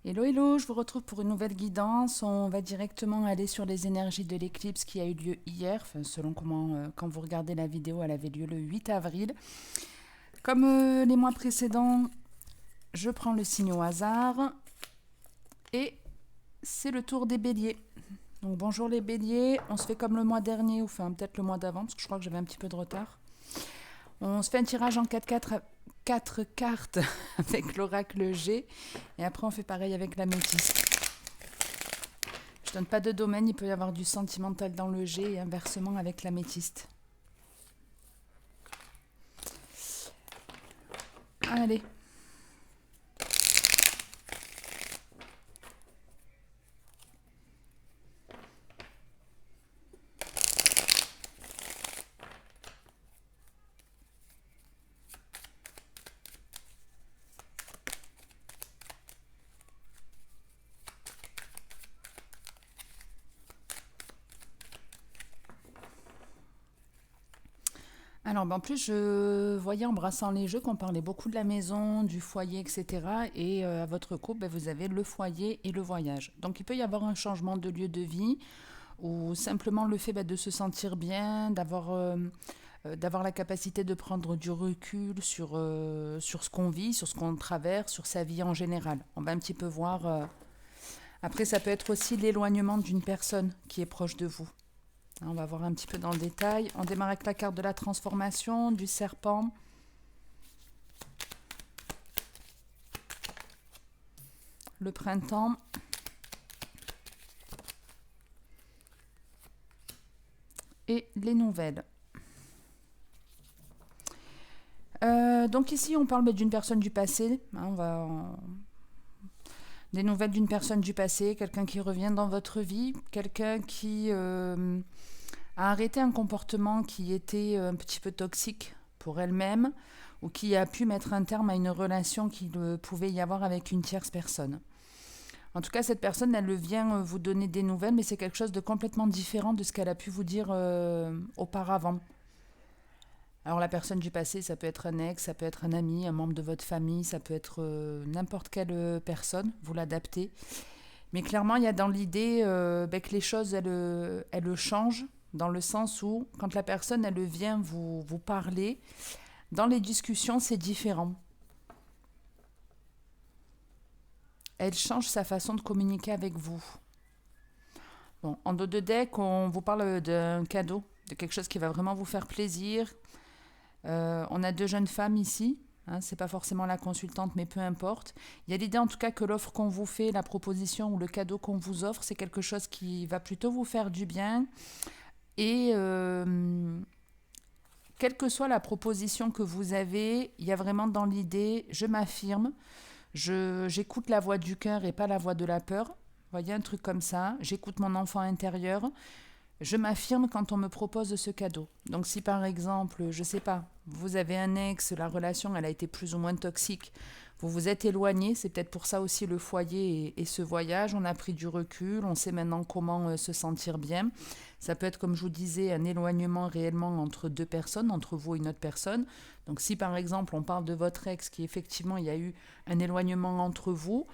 Hello, hello, je vous retrouve pour une nouvelle guidance. On va directement aller sur les énergies de l'éclipse qui a eu lieu hier. Enfin, selon quand vous regardez la vidéo, elle avait lieu le 8 avril. Comme les mois précédents, je prends le signe au hasard et c'est le tour des béliers. Donc bonjour les béliers, on se fait comme le mois dernier, ou enfin peut-être le mois d'avant, parce que je crois que j'avais un petit peu de retard. On se fait un tirage en 4 cartes avec l'oracle G, et après on fait pareil avec la métisse. Je donne pas de domaine, il peut y avoir du sentimental dans le G et inversement avec l'améthyste. Allez. Alors, en plus, je voyais en brassant les jeux qu'on parlait beaucoup de la maison, du foyer, etc. Et à votre couple, vous avez le foyer et le voyage. Donc, il peut y avoir un changement de lieu de vie ou simplement le fait de se sentir bien, d'avoir la capacité de prendre du recul sur ce qu'on vit, sur ce qu'on traverse, sur sa vie en général. On va un petit peu voir. Après, ça peut être aussi l'éloignement d'une personne qui est proche de vous. On va voir un petit peu dans le détail. On démarre avec la carte de la transformation, du serpent. Le printemps. Et les nouvelles. Donc ici, on parle d'une personne du passé. Des nouvelles d'une personne du passé, quelqu'un qui revient dans votre vie, quelqu'un qui a arrêté un comportement qui était un petit peu toxique pour elle-même ou qui a pu mettre un terme à une relation qu'il pouvait y avoir avec une tierce personne. En tout cas, cette personne, elle vient vous donner des nouvelles, mais c'est quelque chose de complètement différent de ce qu'elle a pu vous dire auparavant. Alors la personne du passé, ça peut être un ex, ça peut être un ami, un membre de votre famille, ça peut être n'importe quelle personne, vous l'adaptez. Mais clairement, il y a dans l'idée que les choses, elles changent, dans le sens où, quand la personne, elle vient vous parler, dans les discussions, c'est différent. Elle change sa façon de communiquer avec vous. Bon, en dos de deck, on vous parle d'un cadeau, de quelque chose qui va vraiment vous faire plaisir. On a 2 jeunes femmes ici. C'est pas forcément la consultante, mais peu importe. Il y a l'idée en tout cas que l'offre qu'on vous fait, la proposition ou le cadeau qu'on vous offre, c'est quelque chose qui va plutôt vous faire du bien. Et quelle que soit la proposition que vous avez, il y a vraiment dans l'idée, je m'affirme, j'écoute la voix du cœur et pas la voix de la peur. Vous voyez, un truc comme ça. J'écoute mon enfant intérieur. Je m'affirme quand on me propose ce cadeau. Donc si par exemple, je sais pas, vous avez un ex, la relation elle a été plus ou moins toxique, vous vous êtes éloigné, c'est peut-être pour ça aussi le foyer et ce voyage, on a pris du recul, on sait maintenant comment se sentir bien. Ça peut être comme je vous disais un éloignement réellement entre 2 personnes, entre vous et une autre personne. Donc si par exemple on parle de votre ex qui effectivement il y a eu un éloignement entre vous,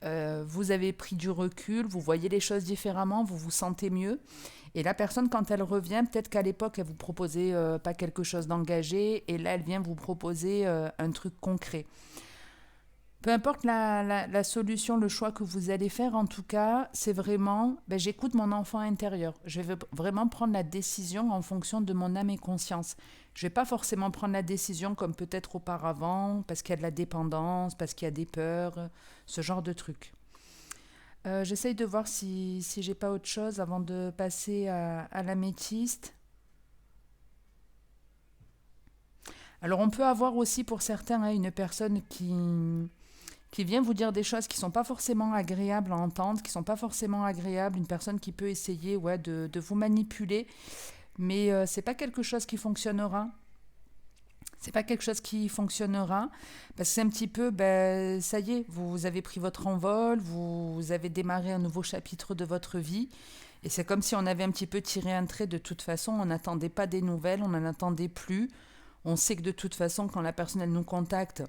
vous avez pris du recul, vous voyez les choses différemment, vous vous sentez mieux. Et la personne, quand elle revient, peut-être qu'à l'époque, elle vous proposait pas quelque chose d'engagé, et là, elle vient vous proposer un truc concret. Peu importe la solution, le choix que vous allez faire, en tout cas, c'est vraiment, j'écoute mon enfant intérieur. Je vais vraiment prendre la décision en fonction de mon âme et conscience. Je ne vais pas forcément prendre la décision comme peut-être auparavant, parce qu'il y a de la dépendance, parce qu'il y a des peurs, ce genre de trucs. J'essaye de voir si j'ai pas autre chose avant de passer à l'améthyste. Alors on peut avoir aussi pour certains une personne qui vient vous dire des choses qui sont pas forcément agréables à entendre, qui sont pas forcément agréables, une personne qui peut essayer de vous manipuler, mais c'est pas quelque chose qui fonctionnera. C'est pas quelque chose qui fonctionnera parce que c'est un petit peu, ça y est, vous avez pris votre envol, vous avez démarré un nouveau chapitre de votre vie et c'est comme si on avait un petit peu tiré un trait de toute façon, on n'attendait pas des nouvelles, on n'en attendait plus. On sait que de toute façon, quand la personne elle nous contacte,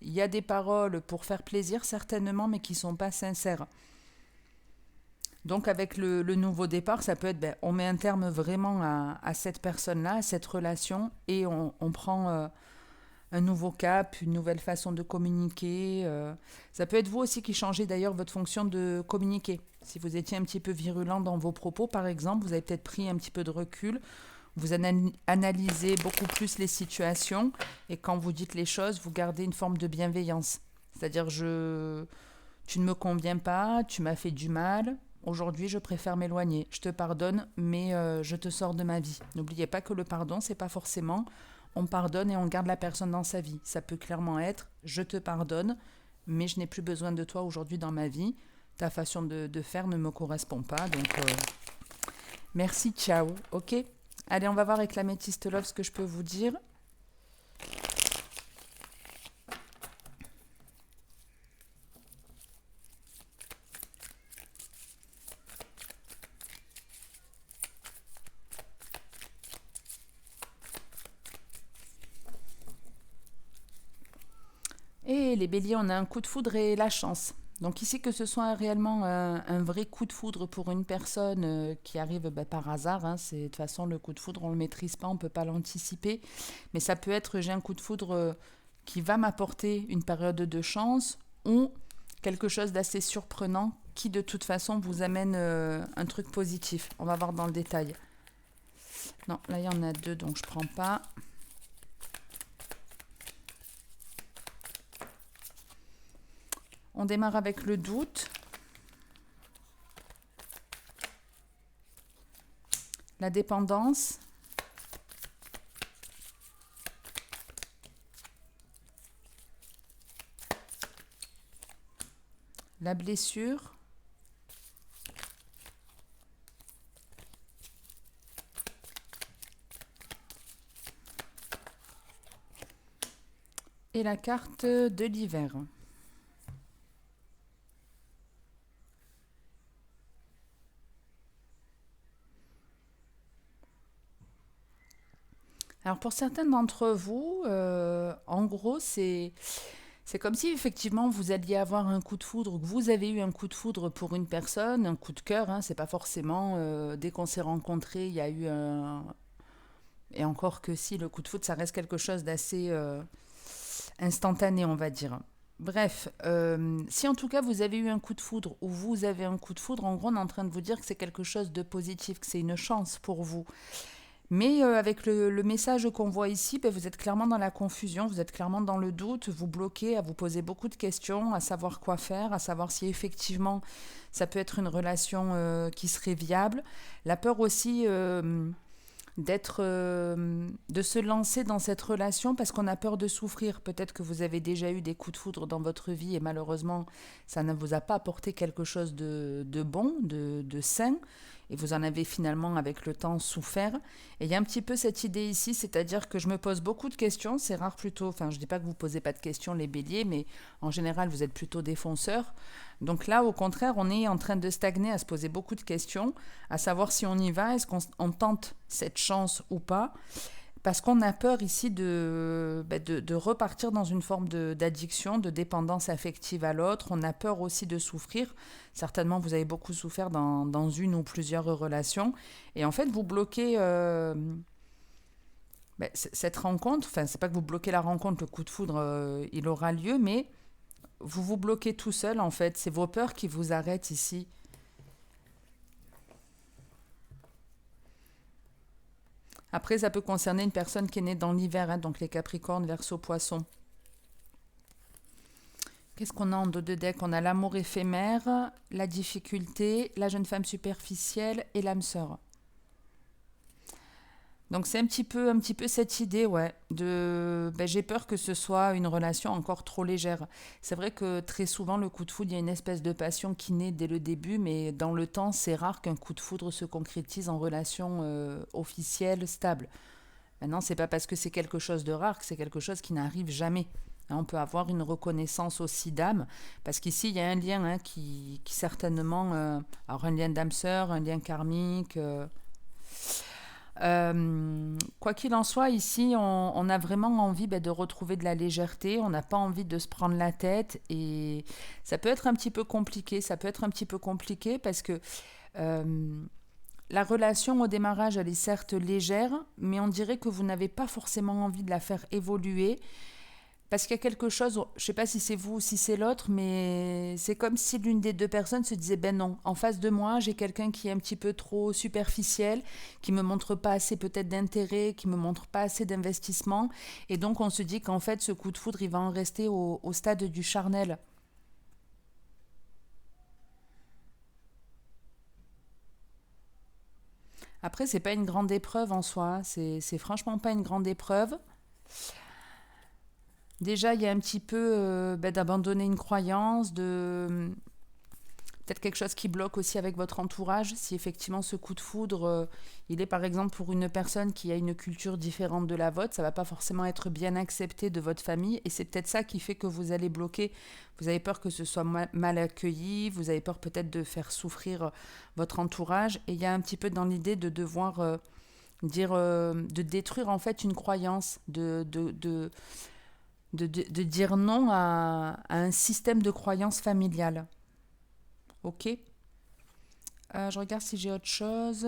Il y a des paroles pour faire plaisir certainement, mais qui ne sont pas sincères. Donc avec le nouveau départ, ça peut être, on met un terme vraiment à cette personne-là, à cette relation, et on prend un nouveau cap, une nouvelle façon de communiquer. Ça peut être vous aussi qui changez d'ailleurs votre fonction de communiquer. Si vous étiez un petit peu virulent dans vos propos, par exemple, vous avez peut-être pris un petit peu de recul, vous analysez beaucoup plus les situations, et quand vous dites les choses, vous gardez une forme de bienveillance. C'est-à-dire, tu ne me conviens pas, tu m'as fait du mal, aujourd'hui je préfère m'éloigner. Je te pardonne, mais je te sors de ma vie. N'oubliez pas que le pardon, c'est pas forcément on pardonne et on garde la personne dans sa vie. Ça peut clairement être je te pardonne, mais je n'ai plus besoin de toi aujourd'hui dans ma vie. Ta façon de faire ne me correspond pas, donc merci, ciao, ok. Allez, on va voir avec l'améthyste love ce que je peux vous dire. Et les béliers, on a un coup de foudre et la chance. Donc ici, que ce soit réellement un vrai coup de foudre pour une personne qui arrive par hasard, de toute façon le coup de foudre, on ne le maîtrise pas, on ne peut pas l'anticiper, mais ça peut être, j'ai un coup de foudre qui va m'apporter une période de chance ou quelque chose d'assez surprenant qui de toute façon vous amène un truc positif. On va voir dans le détail. Non, là il y en a deux, donc je ne prends pas. On démarre avec le doute, la dépendance, la blessure, et la carte de l'hiver. Alors pour certains d'entre vous, en gros, c'est comme si effectivement vous alliez avoir un coup de foudre, que vous avez eu un coup de foudre pour une personne, un coup de cœur, c'est pas forcément dès qu'on s'est rencontrés, il y a eu un... Et encore que si, le coup de foudre, ça reste quelque chose d'assez instantané, on va dire. Bref, si en tout cas vous avez eu un coup de foudre ou vous avez un coup de foudre, en gros on est en train de vous dire que c'est quelque chose de positif, que c'est une chance pour vous. Mais avec le message qu'on voit ici, vous êtes clairement dans la confusion, vous êtes clairement dans le doute, vous bloquez à vous poser beaucoup de questions, à savoir quoi faire, à savoir si effectivement ça peut être une relation qui serait viable. La peur aussi de se lancer dans cette relation parce qu'on a peur de souffrir. Peut-être que vous avez déjà eu des coups de foudre dans votre vie et malheureusement ça ne vous a pas apporté quelque chose de bon, de sain. Et vous en avez finalement avec le temps souffert. Et il y a un petit peu cette idée ici, c'est-à-dire que je me pose beaucoup de questions, c'est rare plutôt, enfin je ne dis pas que vous ne posez pas de questions les béliers, mais en général vous êtes plutôt défonceurs. Donc là au contraire on est en train de stagner à se poser beaucoup de questions, à savoir si on y va, est-ce qu'on tente cette chance ou pas. Parce qu'on a peur ici de repartir dans une forme d'addiction, de dépendance affective à l'autre. On a peur aussi de souffrir. Certainement, vous avez beaucoup souffert dans une ou plusieurs relations. Et en fait, vous bloquez cette rencontre. Enfin, c'est pas que vous bloquez la rencontre, le coup de foudre, il aura lieu, mais vous vous bloquez tout seul, en fait. C'est vos peurs qui vous arrêtent ici. Après, ça peut concerner une personne qui est née dans l'hiver, donc les Capricornes, Verseau, Poissons. Qu'est-ce qu'on a en dos de deck? On a l'amour éphémère, la difficulté, la jeune femme superficielle et l'âme sœur. Donc c'est un petit peu cette idée, j'ai peur que ce soit une relation encore trop légère. C'est vrai que très souvent, le coup de foudre, il y a une espèce de passion qui naît dès le début, mais dans le temps, c'est rare qu'un coup de foudre se concrétise en relation officielle, stable. Maintenant, c'est pas parce que c'est quelque chose de rare que c'est quelque chose qui n'arrive jamais. On peut avoir une reconnaissance aussi d'âme, parce qu'ici, il y a un lien qui certainement... alors un lien d'âme sœur, un lien karmique... Quoi qu'il en soit, ici, on a vraiment envie de retrouver de la légèreté. On n'a pas envie de se prendre la tête. Et ça peut être un petit peu compliqué. Ça peut être un petit peu compliqué parce que la relation au démarrage, elle est certes légère, mais on dirait que vous n'avez pas forcément envie de la faire évoluer. Parce qu'il y a quelque chose, je ne sais pas si c'est vous ou si c'est l'autre, mais c'est comme si l'une des deux personnes se disait, ben non, en face de moi, j'ai quelqu'un qui est un petit peu trop superficiel, qui me montre pas assez peut-être d'intérêt, qui me montre pas assez d'investissement. Et donc on se dit qu'en fait, ce coup de foudre, il va en rester au stade du charnel. Après, c'est pas une grande épreuve en soi, hein. C'est franchement pas une grande épreuve. Déjà, il y a un petit peu d'abandonner une croyance, de peut-être quelque chose qui bloque aussi avec votre entourage. Si effectivement ce coup de foudre, il est par exemple pour une personne qui a une culture différente de la vôtre, ça va pas forcément être bien accepté de votre famille. Et c'est peut-être ça qui fait que vous allez bloquer. Vous avez peur que ce soit mal accueilli, vous avez peur peut-être de faire souffrir votre entourage. Et il y a un petit peu dans l'idée de devoir de détruire en fait une croyance, de dire non à un système de croyance familiale. Ok. Je regarde si j'ai autre chose.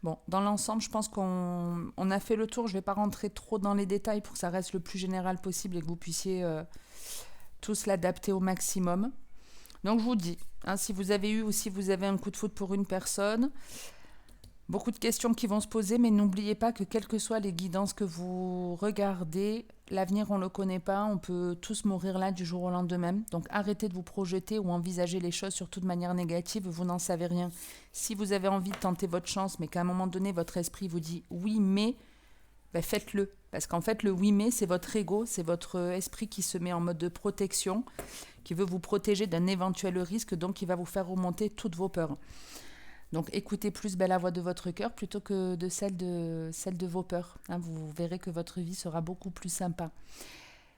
Bon, dans l'ensemble, je pense qu'on a fait le tour. Je ne vais pas rentrer trop dans les détails pour que ça reste le plus général possible et que vous puissiez tous l'adapter au maximum. Donc, je vous dis, hein, si vous avez eu ou si vous avez un coup de foudre pour une personne, beaucoup de questions qui vont se poser, mais n'oubliez pas que quelles que soient les guidances que vous regardez, l'avenir on ne le connaît pas, on peut tous mourir là du jour au lendemain. Donc arrêtez de vous projeter ou envisager les choses surtout de manière négative, vous n'en savez rien. Si vous avez envie de tenter votre chance, mais qu'à un moment donné votre esprit vous dit oui mais, faites-le. Parce qu'en fait le oui mais c'est votre ego, c'est votre esprit qui se met en mode de protection, qui veut vous protéger d'un éventuel risque, donc qui va vous faire remonter toutes vos peurs. Donc écoutez plus la voix de votre cœur plutôt que de celle de vos peurs. Hein, vous verrez que votre vie sera beaucoup plus sympa.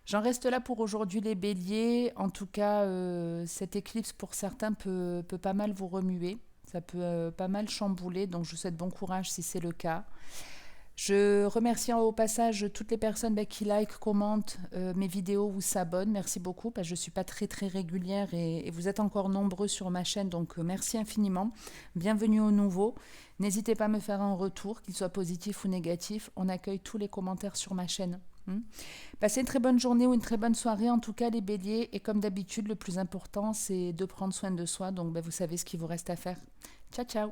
J'en reste là pour aujourd'hui les béliers. En tout cas, cette éclipse pour certains peut pas mal vous remuer. Ça peut pas mal chambouler. Donc je vous souhaite bon courage si c'est le cas. Je remercie au passage toutes les personnes qui like, commentent mes vidéos ou s'abonnent. Merci beaucoup parce que je ne suis pas très très régulière et vous êtes encore nombreux sur ma chaîne. Donc merci infiniment. Bienvenue aux nouveaux. N'hésitez pas à me faire un retour, qu'il soit positif ou négatif. On accueille tous les commentaires sur ma chaîne. Passez une très bonne journée ou une très bonne soirée. En tout cas les béliers. Et comme d'habitude, le plus important c'est de prendre soin de soi. Donc vous savez ce qu'il vous reste à faire. Ciao ciao.